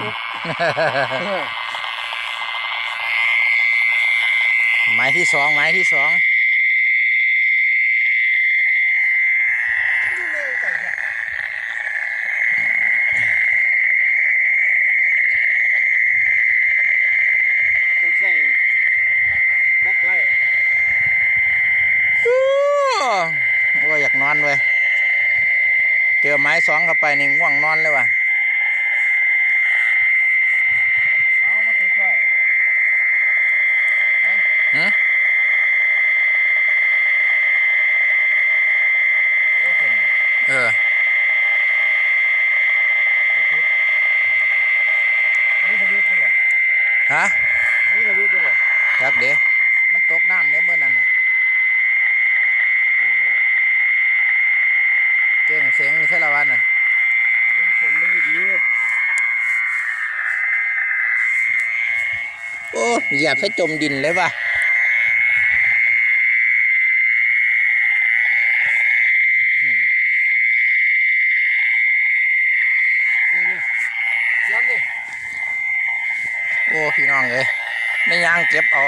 ปุ๊บ หมายที่สองต้องใส่แบ็คไลท์ ว่าอยากนอนเว้ยเจอไม้สองเข้าไปนี่ง่วงนอนเลยว่ะเอามาติดไว้ฮะ หืม เอาเส้นบ่ เออ ไม่ติดนี่สวิตช์ด้วย ฮะ นี่สวิตช์ด้วย จักเดี๋ยวมันตกน้ำในเมื่อนั้นน่ะเก่งเสียงนี่ใช่ละวันน่ะ ยังผมไม่ดี โอ้เหยียบซะจมดินเลยว่ะนี่ย้อนดิ โอ้พี่น้องเลยในยางเก็บเอา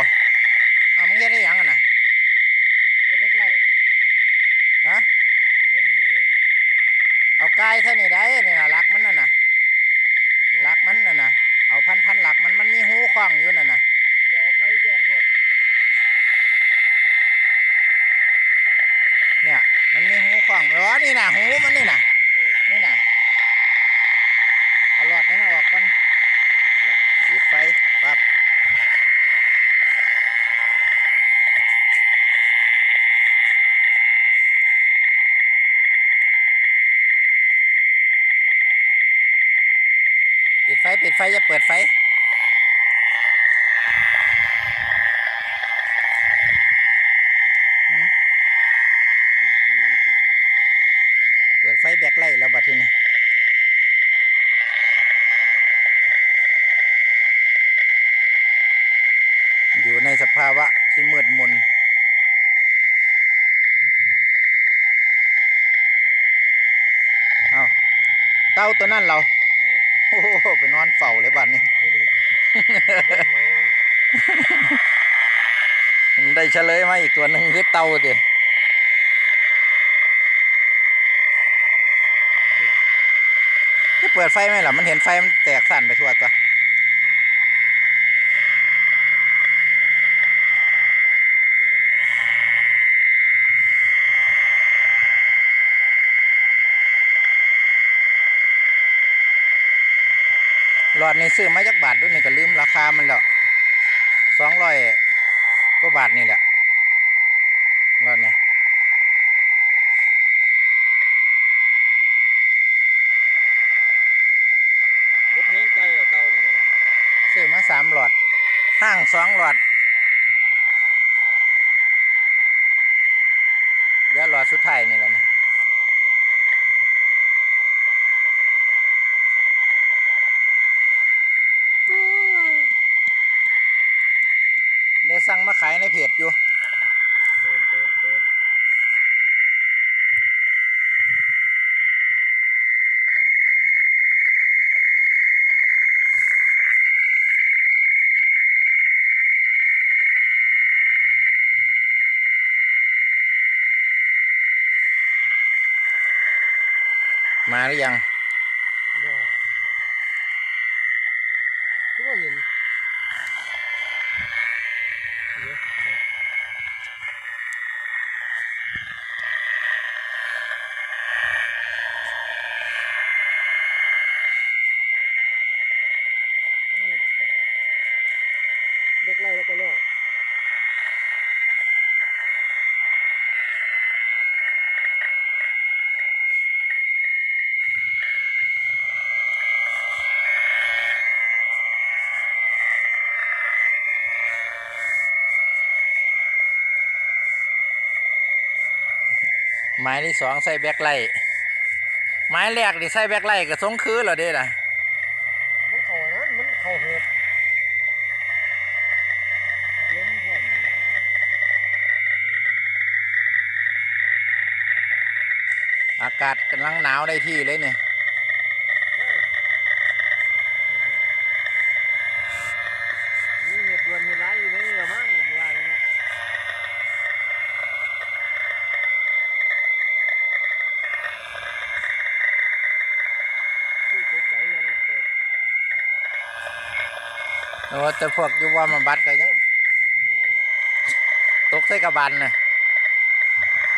มึงเฮ็ดได้ยังอ่ะน่ะ แบ็คไลท์ ฮะ อยู่บนหู เอากายเท่านี้ได้นี่นะลักมันน่ะนะลักมันน่ะนะเอาพันลักมันมีหูคล้องอยู่น่ะนะ บ่เอาไฟแจ้งพวด เนี่ยมันมีหูคล้องนี่นะหูมันนี่นะนี่นะเอาหลอดนั้นออกก่อนปิดไฟปั๊บปิดไฟอย่าเปิดไฟเปิดไฟแบกไล่แล้วบัดทีนี้อยู่ในสภาวะที่มืดมนเอาเต้าตัวนั่นเราโอ้โหไปนอนเฝ้าเลยบัดนี้ ได้เฉลยมาอีกตัวหนึ่งคือเต่าดิจะเปิดไฟไหมล่ะมันเห็นไฟมันแตกสั่นไปทั่วตัวหลอดนี่ซื้อมาจากบาทด้วยนี่ก็ลืมราคามันแล้ว200 กว่าบาทนี่แหละหลอดเนี่ย บดแห้งไกลอะเตานี่ก็ได้ ซื้อมา3 หลอดห้าง2 หลอดเดี๋ยวหลอดสุดท้ายนี่แหละนี่ได้สั่งมาขายในเพจอยู่เติมมาหรือยังบ่ก็ว่าเห็นเดี๋ยวแบ็คไลท์แล้วก็แล้วไม้ที่2ใส่แบ็คไลท์ไม้แรกดิใส่แบ็คไลท์ก็ทรงคือเหรอเด้ล่ะมันเข่านั้นมันเข่าเห็บเย็นพร้อมนี่ อากาศกำลังหนาวได้ที่เลยเนี่ย โอ้ย ว่าแต่พวกอยู่ว่ามาบัดก็ยังตกใส่กระบาลนะ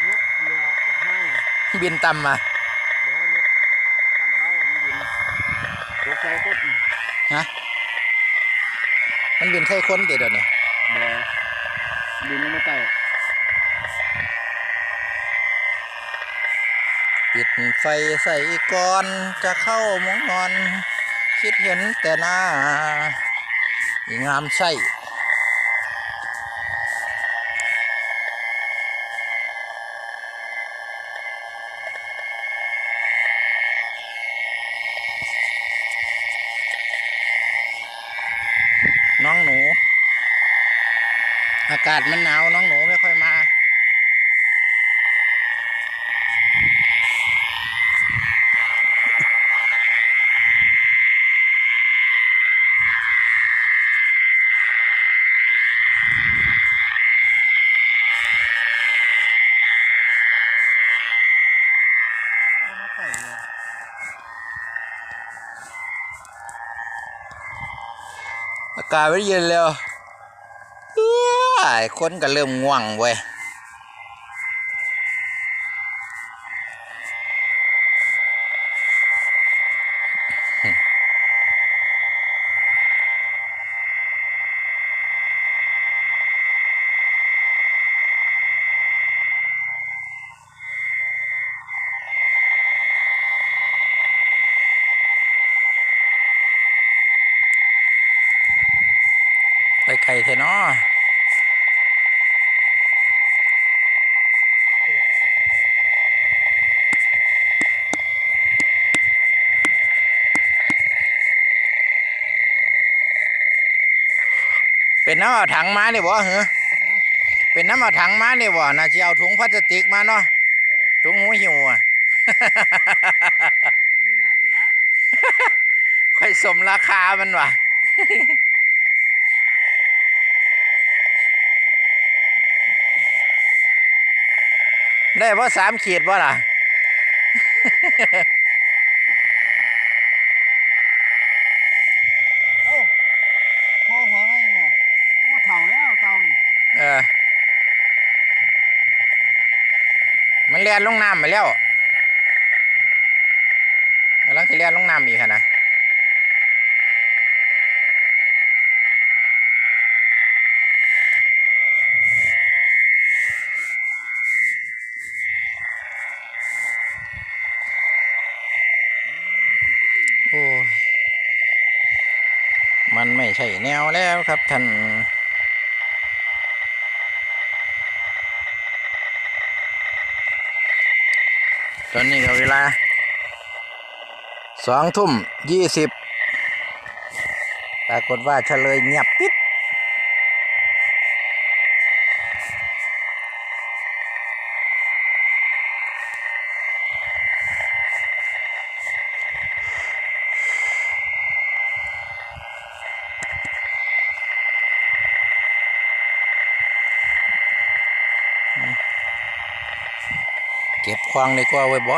นกเรือข้าง บินต่ำมา เดี๋ยวนกข้างเท้ามันบินตกใจก็บิน ฮะมันบินใส่คนเดี๋ยวนี้ เดี๋ยวบินลงมาใต้ ปิดไฟใส่ก่อนจะเข้ามองนอนคิดเห็นแต่หน้างามไส้น้องหนู อากาศมันหนาวน้องหนูไม่ค่อยมาอากาศไม่เย็นแล้วคนก็เริ่มง่วงเว้ยไปไกลเถอะเนาะเป็นน้ำเอาถังมาเนี่ยบ่เหรอเป็นน้ำเอาถังมาเนี่ยบ่น่าจะเอาถุงพลาสติกมาเนาะถุงหูหิวอ่ะ นี่นั่นละ ค่อยสมราคามันว่ะ ได้เพราะ3 ขีดบ่ล่ะ เอ้าพอหัวไงเนี่ยโอ้เถ่าแล้วเต่านี่ มันเลียนลงน้ำไปแล้วกำลังจะเลียนลงน้ำอีกนะโอ้ยมันไม่ใช่แนวแล้วครับท่านตอนนี้ก็เวลา20:20ปรากฏว่าเฉลยเงียบปิดเก็บควางดีกว่าไว้บ่